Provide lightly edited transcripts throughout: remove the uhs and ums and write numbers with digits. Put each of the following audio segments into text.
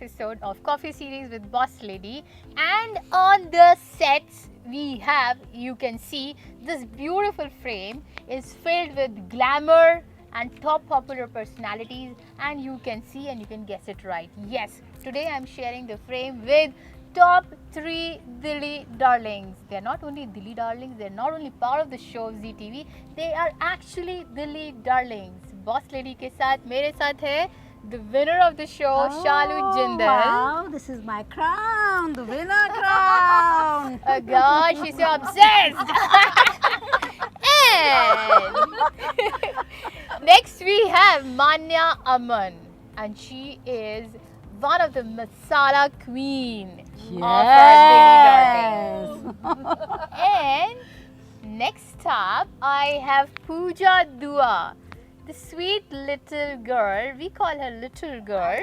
episode of Coffee Series with Boss Lady. And on the sets, we have, you can see, this beautiful frame is filled with glamour and top popular personalities. And you can see and you can guess it right. Yes, today I'm sharing the frame with top 3 Dilli darlings. They're not only Dilli darlings, they're not only part of the show of ZTV, they are actually Dilli darlings. Boss Lady के साथ मेरे साथ है the winner of the show, Shalu Jindal. Wow, this is my crown, the winner crown. Oh gosh, she's so obsessed. And next we have Manya Aman, and she is one of the masala queen of our Dilli darlings. And next up, I have Pooja Dua, the sweet little girl. We call her little girl.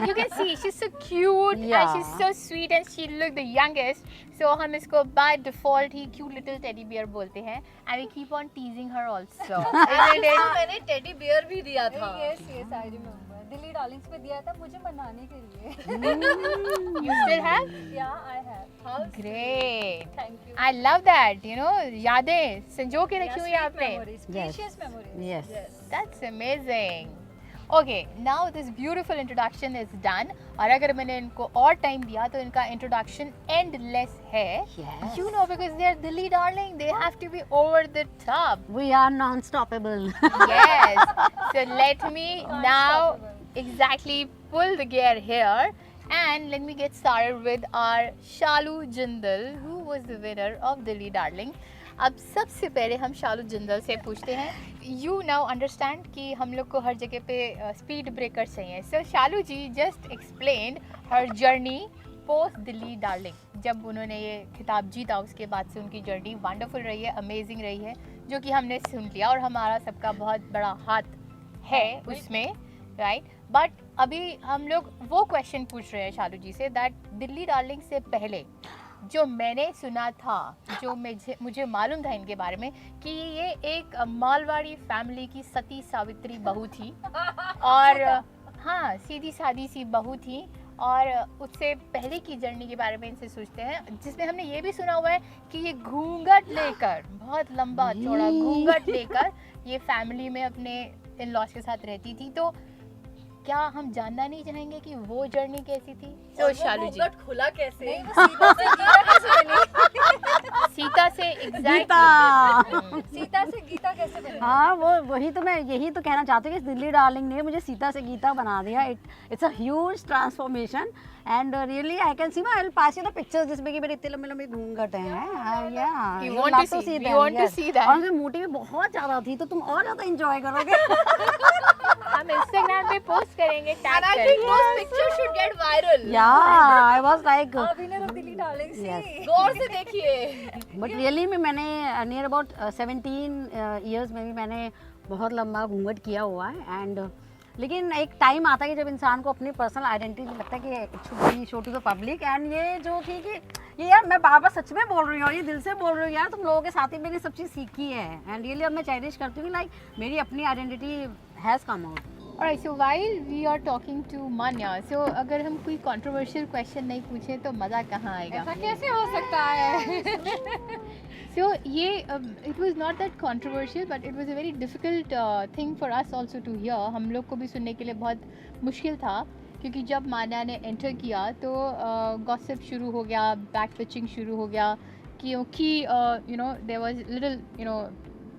You can see she's so cute and she's so sweet and she look the youngest. So हम इसको by default he cute little teddy bear बोलते हैं. And we keep on teasing her also. Isn't it? मैंने teddy bear भी दिया था. Yes, I remember. Delhi Darling's पे दिया था मुझे मनाने के लिए. You still have? Yeah, I have. Great. Thank you. I love that. यादें संजो के रखी हुई हैं आपने. Memories, Yes. precious memories. Yes. That's amazing. Okay, now this beautiful introduction is done. और अगर मैंने इनको और टाइम दिया तो इनका introduction endless है. Yes. You know, because they are Dilli darling, they have to be over the top. We are non-stoppable. Yes. So let me now exactly pull the gear here and let me get started with our Shalu Jindal, who was the winner of Dilli darling. अब सबसे पहले हम शालू जिंदल से पूछते हैं. You now understand कि हम लोग को हर जगह पे स्पीड ब्रेकर चाहिए. So Shalu ji just explain her journey post Delhi Darling. जब उन्होंने ये खिताब जीता उसके बाद से उनकी जर्नी वंडरफुल रही है, अमेजिंग रही है, जो कि हमने सुन लिया और हमारा सबका बहुत बड़ा हाथ है उसमें, राइट. बट अभी हम लोग वो क्वेश्चन पूछ रहे हैं शालू जी से दैट दिल्ली डार्लिंग से पहले जो मैंने सुना था, जो मुझे मालूम था इनके बारे में कि ये एक मालवाड़ी फैमिली की सती सावित्री बहू थी और हाँ सीधी सादी सी बहू थी. और उससे पहले की जर्नी के बारे में इनसे सोचते हैं, जिसमें हमने ये भी सुना हुआ है कि ये घूंघट लेकर, बहुत लंबा चौड़ा घूंघट लेकर ये फैमिली में अपने इन लॉज के साथ रहती थी. तो क्या हम जानना नहीं चाहेंगे कि वो जर्नी कैसी थी? तो शालू जी खुला कैसे? सीता से सीता से गीता कैसे बनी? हाँ वही तो मैं यही तो कहना चाहती हूँ कि दिल्ली डार्लिंग ने मुझे सीता से गीता बना दिया. It's a huge transformation and really I can see I will pass you the pictures जिसमें कि मेरे इतने लंबे लंबे घूंघट हैं. या You want to see that. और उसमें मोटी भी बहुत ज्यादा थी तो तुम और ज्यादा एंजॉय करोगे. हम इंस्टाग्राम पे पोस्ट करेंगे, टैग I think करेंगे. those pictures should get viral. Yeah, I was like, winner of Delhi Darling's yes. गौर से देखिए. बट रियली में मैंने नियर अबाउट 17 ईयर्स में भी मैंने बहुत लंबा घूंघट किया हुआ है. एंड लेकिन एक टाइम आता है कि जब इंसान को अपनी पर्सनल आइडेंटिटी लगता है कि it should be show to the public. And ये जो थी कि ये यार मैं बार बार सच में बोल रही हूँ और ये दिल से बोल रही हूँ यार, तुम लोगों के साथ ही मैंने सब चीज़ सीखी है. एंड रियली अब मैं चेरिश करती हूँ कि लाइक मेरी अपनी identity has come out. Alright, so while we are talking to Manya, so अगर हम कोई controversial question नहीं पूछे तो मज़ा कहाँ आएगा? ऐसा कैसे हो सकता है? So ये it was not that controversial, but it was a very difficult thing for us also to hear. हम लोग को भी सुनने के लिए बहुत मुश्किल था क्योंकि जब मान्या ने एंटर किया तो गॉसिप शुरू हो गया, बैक पिचिंग शुरू हो गया क्योंकि there was little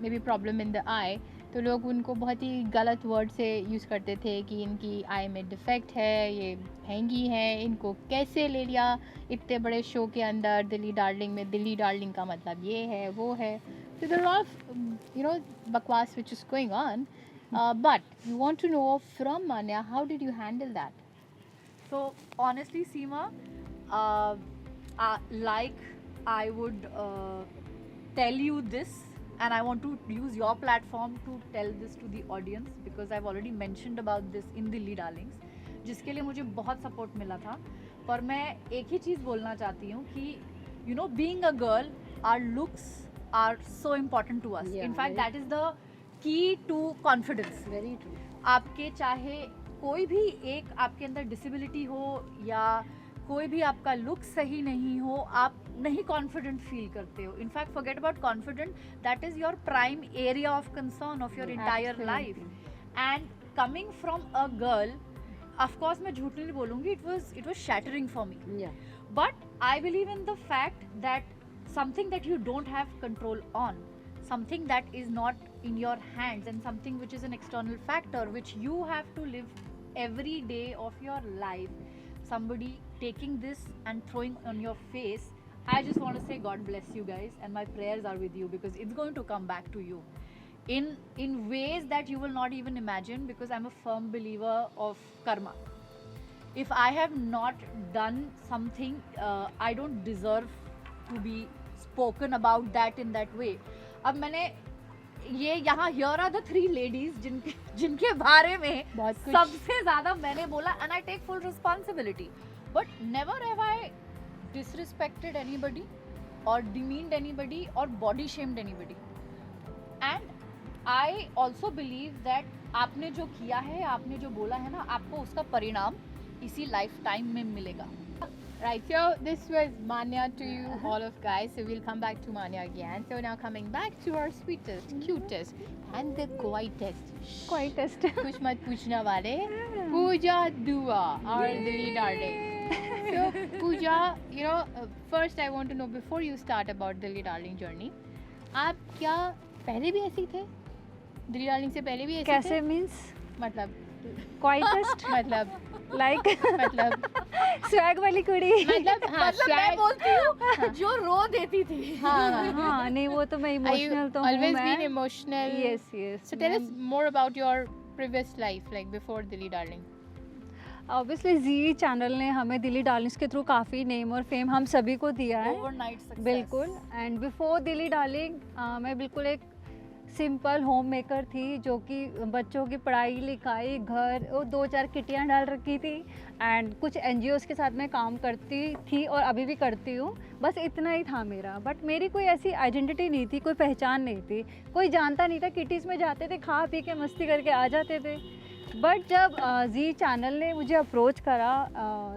maybe problem in the eye. तो लोग उनको बहुत ही गलत वर्ड से यूज़ करते थे कि इनकी आई में डिफेक्ट है, ये महंगी है, इनको कैसे ले लिया इतने बड़े शो के अंदर दिल्ली डार्लिंग में. दिल्ली डार्लिंग का मतलब ये है वो है. तो देयर आर बकवास which is going on. But we want to know from Manya, how did you handle that? So honestly, Seema, like I would tell you this, and I want to use your platform to tell this to the audience because I've already mentioned about this in Dilli Darlings, जिसके लिए मुझे बहुत support मिला था. पर मैं एक ही चीज़ बोलना चाहती हूँ कि being a girl, our looks are so important to us. Yeah, In fact, very that is the key to confidence. Very true. आपके चाहे कोई भी एक आपके अंदर डिसेबिलिटी हो या कोई भी आपका लुक सही नहीं हो, आप नहीं कॉन्फिडेंट फील करते हो. In fact forget about confident, that is your prime area of concern of your entire life. And coming from a girl, of course मैं झूठ नहीं बोलूंगी, it was shattering for me. But I believe in the fact that something that you don't have control on, something that is not in your hands, and something which is an external factor which you have to live every day of your life, somebody taking this and throwing on your face, I just want to say God bless you guys, and my prayers are with you because it's going to come back to you in ways that you will not even imagine, because I'm a firm believer of karma. If I have not done something, I don't deserve to be spoken about that in that way. अब मैंने ये यहाँ here are the 3 ladies जिनके बारे में बहुत कुछ सबसे ज़्यादा मैंने बोला, and I take full responsibility. But never have I disrespected anybody or demeaned anybody or body shamed anybody. And I also believe that आपने जो किया है, आपने जो बोला है ना, आपको उसका परिणाम इसी लाइफ टाइम में मिलेगा. Right, so this was Manya to you all of guys, so we'll come back to Manya again. So now coming back to our sweetest, cutest and the quietest. Quietest. कुछ मत पूछना वाले, Pooja Dua, our Dilly darling. So Pooja, you know, first I want to know before you start about Dilly darling journey, आप क्या पहले भी ऐसे थे? दिल्ली डार्लिंग से पहले भी ऐसे कैसे थे? मीन्स मतलब क्वाइटेस्ट मतलब लाइक मतलब स्वैग वाली कुड़ी. मतलब हाँ मतलब मैं शायद बोलती हूँ जो रो देती थी. हाँ हाँ नहीं वो तो मैं Are you इमोशनल तो हूँ always been मैं. emotional? Yes yes. So tell us more about your previous life, like before Dilly Darling. Obviously Zee channel ने हमें दिल्ली डार्लिंग्स के थ्रू काफ़ी नेम और फेम हम सभी को दिया है. Overnight success. बिल्कुल. एंड बिफोर दिल्ली डार्लिंग मैं बिल्कुल एक सिंपल होम मेकर थी जो कि बच्चों की पढ़ाई लिखाई घर और 2-4 किटियाँ डाल रखी थी. एंड कुछ NGOs के साथ मैं काम करती थी और अभी भी करती हूँ. बस इतना ही था मेरा. बट मेरी कोई ऐसी आइडेंटिटी नहीं थी, कोई पहचान नहीं थी, कोई जानता नहीं था. किटीज़ में जाते थे, खा पी के मस्ती करके आ जाते थे. बट जब जी चैनल ने मुझे अप्रोच करा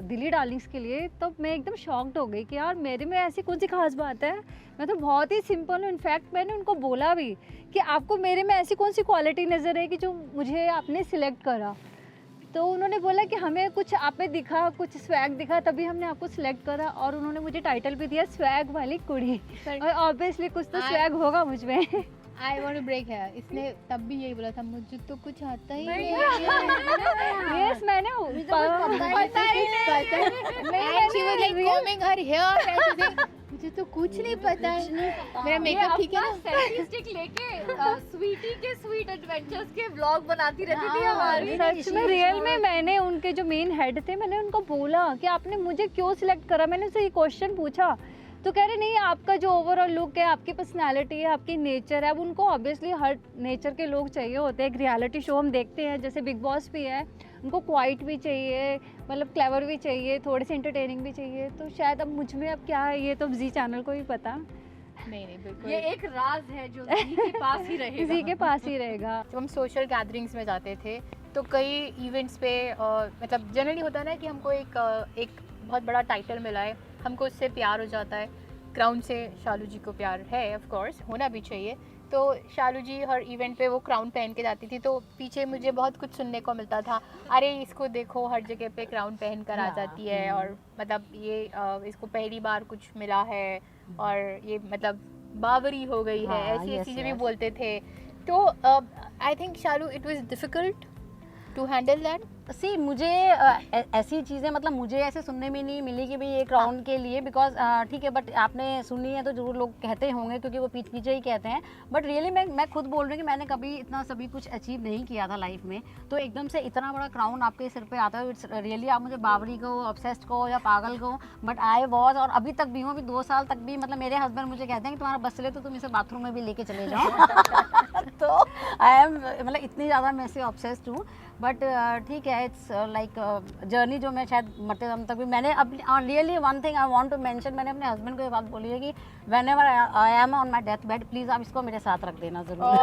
दिल्ली डार्लिंग्स के लिए, तो मैं एकदम शॉक्ड हो गई कि यार मेरे में ऐसी कौन सी खास बात है. मैं तो बहुत ही सिंपल हूँ. इनफैक्ट मैंने उनको बोला भी कि आपको मेरे में ऐसी कौन सी क्वालिटी नज़र है कि जो मुझे आपने सिलेक्ट करा. तो उन्होंने बोला कि हमें कुछ आप में दिखा, कुछ स्वैग दिखा, तभी हमने आपको सिलेक्ट करा. और उन्होंने मुझे टाइटल भी दिया स्वैग वाली कुड़ी. और ऑब्वियसली कुछ तो स्वैग होगा मुझ में. I want to break है. इसने तब भी यही बोला था, मुझे तो कुछ आता ही नहीं है. यस मैंने पता ही नहीं. And she was like combing her hair and she was like, मुझे तो कुछ नहीं पता है. मेरा मेकअप ठीक है ना. सेल्फी स्टिक लेके स्वीटी के स्वीट एडवेंचर्स के व्लॉग बनाती रहती थी हमारी. सच में रियल में मैंने उनके जो मेन हेड थे, मैंने उनको बोला कि आपने मुझे क्यों सिलेक्ट करा. मैंने उनसे ये क्वेश्चन पूछा तो कह रहे नहीं, आपका जो ओवरऑल लुक है, आपकी पर्सनालिटी है, आपकी नेचर है. अब उनको ऑब्वियसली हर नेचर के लोग चाहिए होते हैं. एक रियलिटी शो हम देखते हैं जैसे बिग बॉस भी है, उनको क्वाइट भी चाहिए, मतलब क्लेवर भी चाहिए, थोड़ी सी एंटरटेनिंग भी चाहिए. तो शायद अब मुझ में अब क्या है ये तो जी चैनल को ही पता. नहीं बिल्कुल. ये एक राज है जो जी के पास ही रहेगा. जी के पास ही रहेगा. जब हम सोशल गैदरिंग्स में जाते थे तो कई इवेंट्स पे मतलब जनरली होता है ना कि हमको एक बहुत बड़ा टाइटल मिला है, हमको उससे प्यार हो जाता है. क्राउन से शालू जी को प्यार है, ऑफ कोर्स होना भी चाहिए. तो शालू जी हर इवेंट पे वो क्राउन पहन के जाती थी, तो पीछे मुझे बहुत कुछ सुनने को मिलता था. अरे इसको देखो हर जगह पे क्राउन पहन कर आ जाती है, और मतलब ये इसको पहली बार कुछ मिला है और ये मतलब बावरी हो गई है. हाँ, ऐसी yes, चीज़ें भी yes. बोलते थे. तो I think Shalu it was difficult to handle that. See मुझे ऐसी चीज़ें मतलब मुझे ऐसे सुनने में नहीं मिली कि भाई ये क्राउन के लिए, बिकॉज ठीक है बट आपने सुनी है तो जरूर लोग कहते होंगे क्योंकि वो पीछे ही कहते हैं. बट रियली मैं खुद बोल रही हूँ कि मैंने कभी इतना सभी कुछ अचीव नहीं किया था लाइफ में. तो एकदम से इतना बड़ा क्राउन आपके सिर पे आता है, इट्स रियली, आप मुझे बावरी को, ऑब्सेस्ड को या पागल को, बट आई वॉज, और अभी तक भी हूँ. अभी 2 साल तक भी मतलब मेरे हस्बैंड मुझे कहते हैं कि तुम्हारा बस चले तो तुम इसे बाथरूम में भी लेके चले जाओ. तो आई एम मतलब इतनी ज़्यादा मैं इससे ऑब्सेस्ड हूँ. बट ठीक है, इट्स लाइक जर्नी जो मैं शायद मरते दम तक भी मैंने अपनी really one thing I want to mention, मैंने अपने हस्बैंड को ये बात बोली है कि whenever I am on my deathbed please आप इसको मेरे साथ रख देना ज़रूर.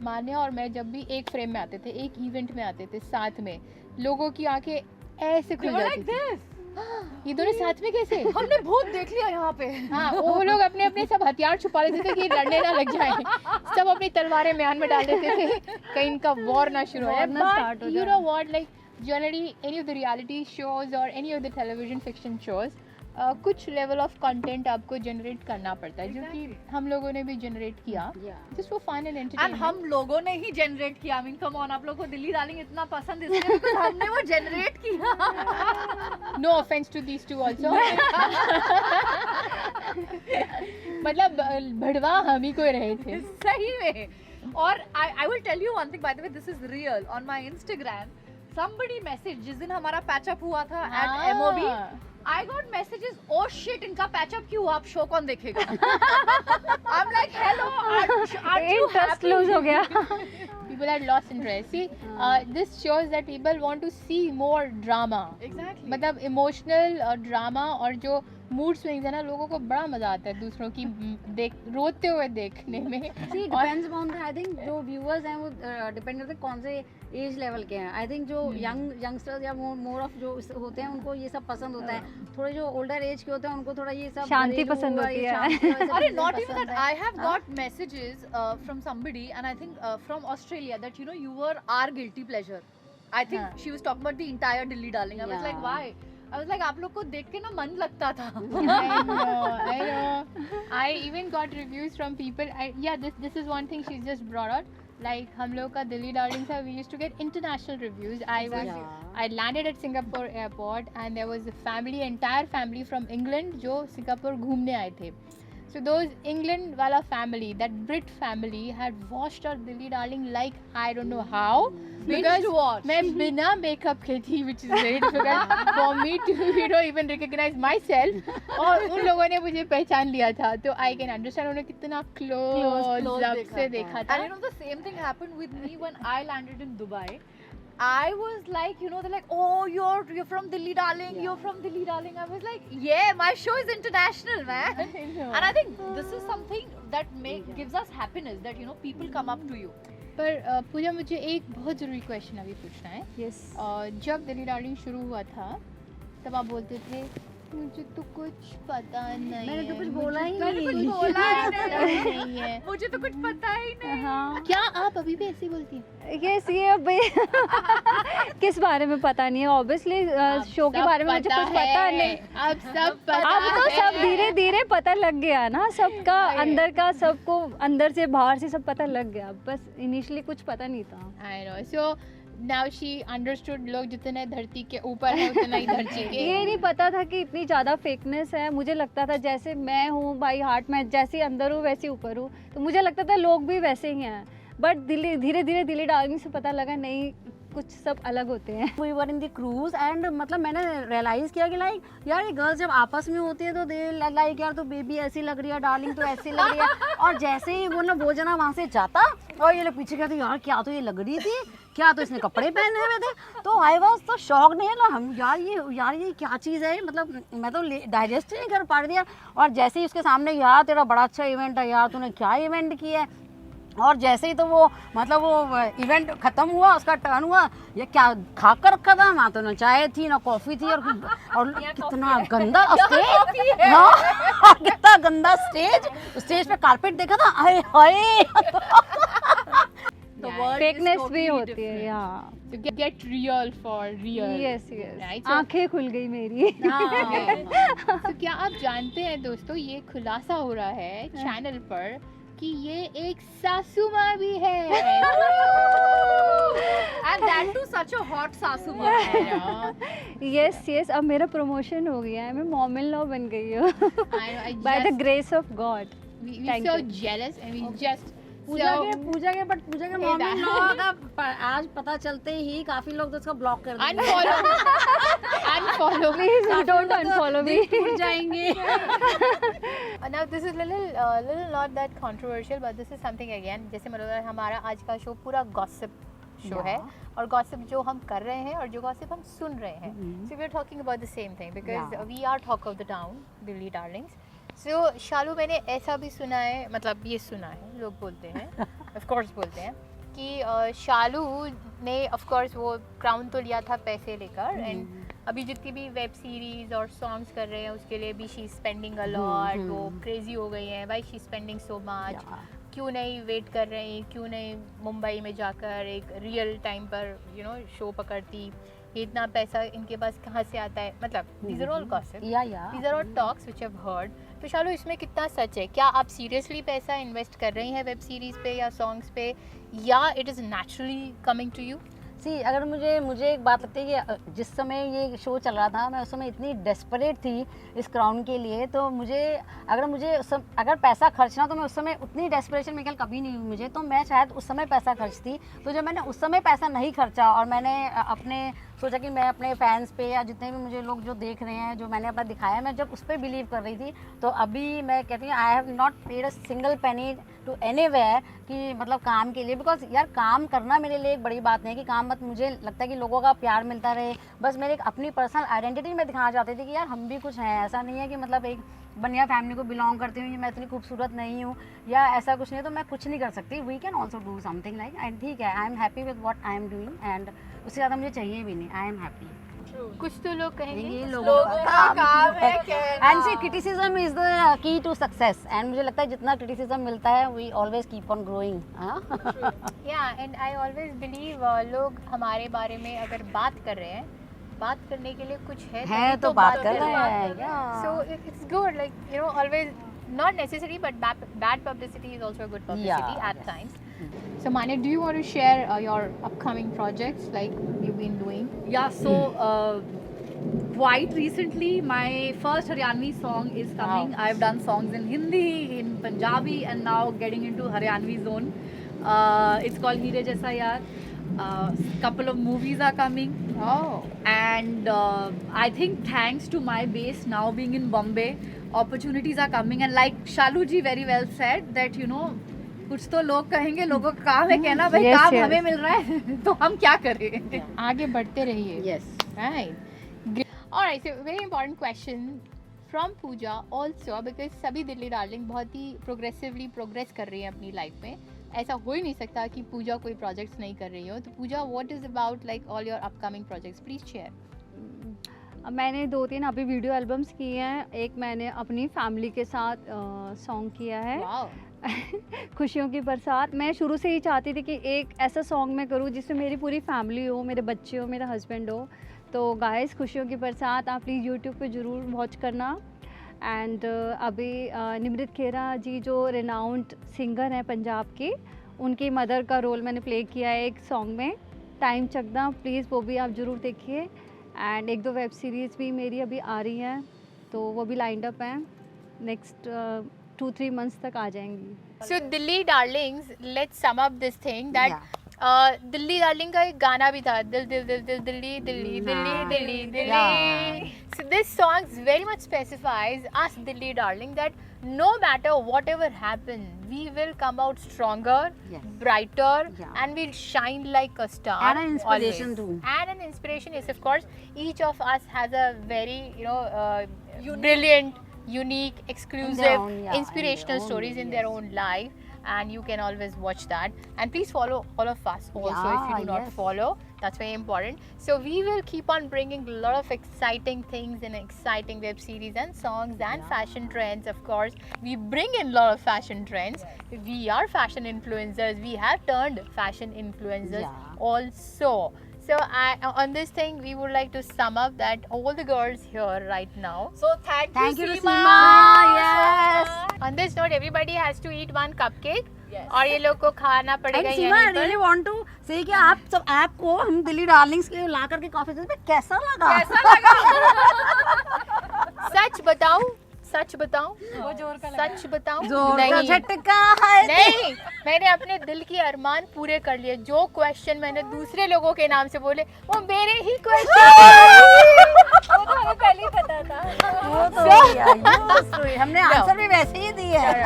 मान्या और मैं जब भी एक फ्रेम में आते थे, एक इवेंट में आते थे साथ में, लोगों की आंखें ऐसे खुल जाती थी, ये दोनों साथ में कैसे? हमने भूत देख लिया यहाँ पे। हाँ, वो लोग अपने अपने सब हथियार छुपा लेते थे कि लड़ने ना लग जाए, सब अपनी तलवारें म्यान में डाल देते थे कहीं इनका वॉर ना शुरू हो जाए। War ना start हो But you जाए। know what, like generally any of the reality shows or any of the television fiction shows, कुछ लेवल ऑफ कंटेंट आपको जनरेट करना पड़ता है, जो कि हम लोगों ने भी जनरेट किया just for fun and and entertainment. हम लोगों ने ही जनरेट किया। आई मीन कम ऑन, आप लोगों को दिल्ली डार्लिंग इतना पसंद इसलिए because हमने वो जनरेट किया। No offence to these two also, मतलब भड़वा हम ही को रहे थे। सही में। और I will tell you one thing, by the way this is real, on my Instagram somebody message, जिस दिन हमारा पैचअप हुआ था at MOB, I got messages, oh shit, इनका पैचअप क्यों हुआ, आप शो कौन देखेगा? I'm like, hello, aren't you interest happy? Loose हो गया। People had lost interest. See, this shows that people want to see more drama. Exactly. मतलब emotional drama और जो मूड स्विंग्स है ना, लोगों को बड़ा मजा आता है दूसरों की देख रोते हुए देखने में। See, depends upon the, I think जो viewers हैं वो डिपेंड करते हैं कौन से एज लेवल के हैं। आई थिंक जो यंगस्टर्स या मोर ऑफ जो होते हैं उनको ये सब पसंद होता है। थोड़े जो ओल्डर एज के होते हैं उनको थोड़ा ये सब शांति घरेलू पसंद और होती ये है। शांति वाले सब अरे चीज़ें not even पसंद that, है। I have got messages from somebody, and I think from Australia, that you know you were our guilty pleasure. I think हाँ. she was talking about the entire Dilli Darling. I was like, Yeah. why? I was like, आप लोग को देख के ना मन लगता था। I know. I even got reviews from people. This is one thing she's just brought out. Like हम लोग का दिल्ली डार्लिंग था, we used to get international reviews. I landed at Singapore airport and there was a family, entire family from England जो Singapore घूमने आए थे. So those England वाला family, that Brit family had watched our Dilli Darling like I don't know how. Binge watch. मैं बिना makeup के थी, which is very difficult for me to even recognize myself. और उन लोगों ने मुझे पहचान लिया था, तो I can understand उन्होंने कितना close up से देखा था। And you know the same thing happened with me when I landed in Dubai. I was like, you know, they're like, oh, you're from Dilli Darling, you're from Dilli Darling. I was like, yeah, my show is international, man. And I think this is something that gives us happiness, that you know people come up to you. पर पूजा, मुझे एक बहुत ज़रूरी question अभी पूछना है। Yes जब Delhi darling शुरू हुआ था तब आप बोलते थे मुझे तो कुछ पता नहीं मैंने तो है, कुछ मुझे बोला ही तो नहीं। कुछ बोला ही पता नहीं है। मुझे तो कुछ पता ही नहीं। हाँ क्या आप अभी भी ऐसे ही बोलती हैं? यस ये अब किस बारे में पता नहीं है ऑब्वियसली शो के सब बारे में मुझे पता कुछ पता है, नहीं। अब सब पता अब तो सब है। धीरे धीरे पता लग गया ना, सबका अंदर का, सबको अंदर से बाहर से सब पता लग गया, बस इनिशियली कुछ पता नहीं था। I know. So now she understood लोग जितने धरती के ऊपर है उतना ही धरती के। ये नहीं पता था कि इतनी ज़्यादा फेकनेस है। मुझे लगता था जैसे मैं हूँ भाई हार्ट में, जैसे अंदर हूँ वैसे ऊपर हूँ, तो मुझे लगता था लोग भी वैसे ही हैं। बट धीरे धीरे दिल्ली डार्लिंग से पता लगा नहीं, कुछ सब अलग होते हैं। We were in the cruise and मतलब मैंने रियलाइज़ किया कि लाइक यार ये गर्ल्स जब आपस में होती है तो दे लाइक यार तो बेबी ऐसी लग रही है, डार्लिंग तो ऐसी लग रही है। और जैसे ही वो जना वहाँ से जाता और ये लोग पीछे कहते यार क्या तो ये लग रही थी, क्या तो इसने कपड़े पहने हुए थे। तो आई वॉज तो शॉक नहीं ना, हम यार ये क्या चीज़ है, मतलब मैं तो डाइजेस्ट ही नहीं कर पा रही थी। और जैसे ही उसके सामने यार तेरा बड़ा अच्छा इवेंट है, यार तूने क्या इवेंट किया है। और जैसे ही तो वो मतलब वो इवेंट खत्म हुआ, उसका टर्न हुआ, ये क्या खा कर रखा था, वहाँ तो ना चाय थी ना कॉफी थी, और कितना गंदा स्टेज, हाँ कितना गंदा स्टेज पे कारपेट देखा था, हाय हाय। फेकनेस भी होती है यहाँ। To get real for real. Yes Right? Yes So- आंखें खुल गई मेरी। तो क्या आप जानते हैं दोस्तों, ये खुलासा हो रहा है चैनल पर कि ये एक सासू माँ भी है। And that too such a hot सासू माँ। यस यस अब मेरा प्रमोशन हो गया है, मैं मॉम इन लॉ बन गई हूँ by the grace of God. we Thank so you. jealous and we just Pooja so के मॉम इन लॉ का आज पता चलते ही काफी लोग तो उसका ब्लॉक कर देंगे, unfollow प्लीज डोंट अनफॉलो मी। भूल जाएंगे। now this is little not that controversial but this is something again, जैसे मतलब हमारा आज का शो पूरा गॉसिप शो है और गॉसिप जो हम कर रहे हैं और जो गॉसिप हम सुन रहे हैं, so we are talking about the same thing because we are talk of the town, Delhi Darling's. So शालू, मैंने ऐसा भी सुना है, मतलब ये सुना है लोग बोलते हैं, of course बोलते हैं कि शालू ने ऑफ कोर्स वो क्राउन तो लिया था पैसे लेकर, एंड अभी जितनी भी वेब सीरीज और सॉन्ग्स कर रहे हैं उसके लिए भी शी स्पेंडिंग अ लॉट, वो क्रेजी हो गई हैं, why she spending so much, क्यों नहीं वेट कर रही, क्यों नहीं मुंबई में जाकर एक रियल टाइम पर शो पकड़ती, ये इतना पैसा इनके पास कहाँ से आता है, मतलब these are all gossip, these are all talks which I have heard. तो शालू इसमें कितना सच है? क्या आप सीरियसली पैसा इन्वेस्ट कर रही हैं वेब सीरीज पे या सॉन्ग्स पे, या it is naturally coming to you? अगर मुझे एक बात लगती है कि जिस समय ये शो चल रहा था मैं उस समय इतनी डेस्परेट थी इस क्राउन के लिए, तो अगर पैसा खर्चना तो मैं उस समय उतनी डेस्परेशन में कभी नहीं हुई मुझे, तो मैं शायद उस समय पैसा खर्चती। तो जब मैंने उस समय पैसा नहीं खर्चा और मैंने अपने सोचा कि मैं अपने फैंस पे या जितने भी मुझे लोग जो देख रहे हैं, जो मैंने अपना दिखाया, मैं जब उस पर बिलीव कर रही थी, तो अभी मैं कहती हूँ I have not paid a single penny to anywhere कि मतलब काम के लिए, बिकॉज यार काम करना मेरे लिए एक बड़ी बात नहीं कि काम मत, मुझे लगता है कि लोगों का प्यार मिलता रहे, बस मेरे एक अपनी पर्सनल आइडेंटिटी में दिखाना चाहती थी कि यार हम भी कुछ हैं, ऐसा नहीं है कि मतलब एक बनिया फैमिली को बिलोंग करती हूँ, मैं इतनी खूबसूरत नहीं हूँ या ऐसा कुछ नहीं, तो मैं कुछ नहीं कर सकती। We can also do something like, and ठीक है, I am happy with what I am doing, and उससे ज़्यादा मुझे चाहिए भी नहीं, आई एम हैप्पी। कुछ तो लोग कहेंगे ये लोगों का काम है, and see criticism is the key to success, and मुझे लगता है जितना क्रिटिसिज्म मिलता है we always keep on growing. Yeah and I always believe लोग हमारे बारे में अगर बात कर रहे हैं, बात करने के लिए कुछ है तभी तो बात कर रहे हैं, so it's good, like always not necessary, but bad publicity is also a good publicity at times. So Mane, do you want to share your upcoming projects like you've been doing? Yeah, so quite recently my first Haryanvi song is coming. Wow. I've done songs in Hindi, in Punjabi, and now getting into Haryanvi zone. It's called Heere Jaisa Yaar. Couple of movies are coming. Oh. And I think thanks to my base now being in Bombay, opportunities are coming, and like Shalu ji very well said that कुछ तो लोग कहेंगे, लोगों का काम है कहना भाई Yes, काम yes. हमें मिल रहा है तो हम क्या करें। आगे बढ़ते रहिए। Yes. Right. Alright, so very important question from Pooja also, because सभी दिल्ली डार्लिंग बहुत ही प्रोग्रेसिवली प्रोग्रेस कर रही हैं अपनी लाइफ में। ऐसा हो ही नहीं सकता कि पूजा कोई प्रोजेक्ट्स नहीं कर रही हो। तो Pooja, what is about like all your upcoming projects, please share. मैंने 2-3 अभी वीडियो एल्बम्स किए हैं। एक मैंने अपनी फैमिली के साथ सॉन्ग किया है, खुशियों की बरसात। मैं शुरू से ही चाहती थी कि एक ऐसा सॉन्ग मैं करूं जिसमें मेरी पूरी फैमिली हो, मेरे बच्चे हो, मेरा हस्बैंड हो। तो गाइस, खुशियों की बरसात आप प्लीज़ यूट्यूब पे ज़रूर वॉच करना। एंड अभी निमृत खेरा जी जो रिनाउंड सिंगर हैं पंजाब की, उनकी मदर का रोल मैंने प्ले किया है एक सॉन्ग में, टाइम चकदा, प्लीज़ वो भी आप ज़रूर देखिए। एंड 1-2 वेब सीरीज़ भी मेरी अभी आ रही हैं, तो वो भी लाइंड अप हैं, नेक्स्ट 2-3 मंथ्स तक आ जाएंगी। So Dilli Darlings, let's sum up this thing that Delhi darling का एक गाना भी था, दिल दिल दिल दिल Delhi Delhi Delhi Delhi Delhi. So this song very much specifies us Dilli darling that no matter whatever happens, we will come out stronger, brighter, and we'll shine like a star. And an inspiration always. too. And an inspiration, yes, of course. Each of us has a very brilliant, unique, exclusive, inspirational stories in their own life. And you can always watch that, and please follow all of us also if you do not follow. That's very important. So we will keep on bringing a lot of exciting things and exciting web series and songs and fashion trends. Of course, we bring in a lot of fashion trends. We are fashion influencers. We have turned fashion influencers also. So on this thing, we would like to sum up that all the girls here right now. So thank you Seema. Yes. On this note, everybody has to eat one cupcake. Yes. और ये लोग को खाना पड़ेगा And Seema, I यहीं really पर। want to say कि आप सब आपको हम दिल्ली डार्लिंग्स के ला करके कॉफी पे कैसा लगा? सच बताऊं, सच बताऊं, वो जोर का सच बताऊं, जोर का नहीं झटका है। नहीं, मैंने अपने दिल की अरमान पूरे कर लिए। जो क्वेश्चन मैंने दूसरे लोगों के नाम से बोले, वो मेरे ही क्वेश्चन। वो तो हमें पहले ही पता था। वो तो हमने आंसर भी वैसे ही दिए हैं।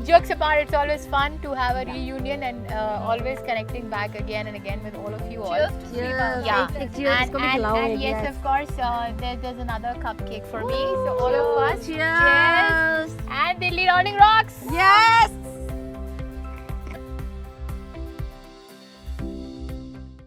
Jokes apart, it's always fun to have a reunion and always connecting back again and again with all of you all. Yeah, एक cheers and, को भी and, खिलाओ, and yes, yes. of course, there's another cupcake for me. So all of us, Cheers. and Dilli Rolling rocks. Yes.